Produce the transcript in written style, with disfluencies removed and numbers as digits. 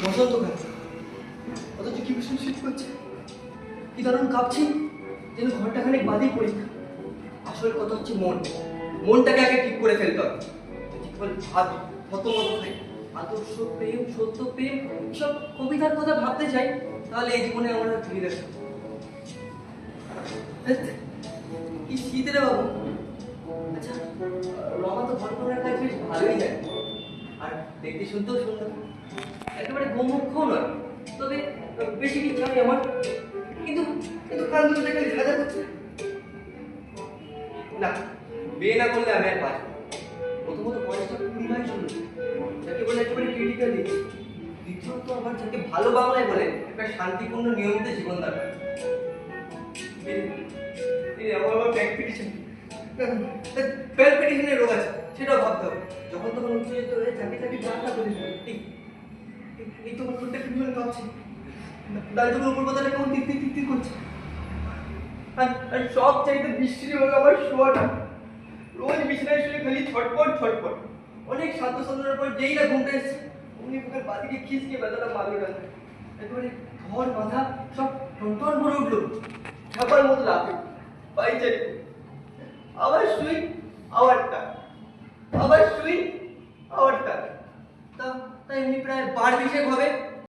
বসন্তকাল, অথচ কি ভীষণ শীত করছে, কি দারুণ কাঁপছি, যেন ঘন্টা খানেক বাদেই পরীক্ষা। আসল কথা হচ্ছে মনটাকে আগে ঠিক করে ফেলতে হবে। যদি কেবল ভাবি, প্রথমত খাই, আদর্শ প্রেম, সত্য প্রেম, সব কবিতার কথা ভাবতে চাই, তাহলে এই জীবনে আমার আর ফিরে আসবে। কি শীত রে বাবু। আচ্ছা, রমা তো ঘটনার কাজ বেশ ভালোই যায়, আর দেখতে শুনতেও সুন্দর, একেবারে গোমুখও নয়, তবে বেশি ইচ্ছা হয় আমার। কিন্তু কিন্তু কাল দুটো খালি ঝাঁঝা করছে না। বিয়ে না করলে আমি আর পারি। প্রথমত বয়সটা 20 মাস শুরু, যাকে বলে একেবারে ক্রিটিক্যাল দিচ্ছি। দ্বিতীয়ত আমার যাকে ভালো বাংলায় বলে একটা শান্তিপূর্ণ নিয়মিত জীবন দরকার। আমার আবার প্যালপিটেশনের রোগ আছে, সেটাও ভাবতে হবে। যখন তখন উত্তেজিত হয়ে যাকে তাকে যাত্রা করে এই তো আমার প্রত্যেক ভীষণ কাঁপছে, দাঁড়িয়ে উপর কথাটা কেমন তিক করছে। আর সব চাইতে বৃষ্টির হলো আমার শোয়াটা। রোজ বিছানায় শুয়ে খালি ছটপট। অনেক শান্ত সাধনার পর যেই না ঘুমটা এসছে, অমনি বুকের বাদিকে খিসকে ব্যথাটা মারলো না। একেবারে ঘর মাথা সব টনটন করে উঠলো, ঝাপার মতো লাফে পাইচারি। আবার শুই, আবার টাক, আবার শুই, আবার টাক। তা এমনি প্রায় 12 বিশেক হবে।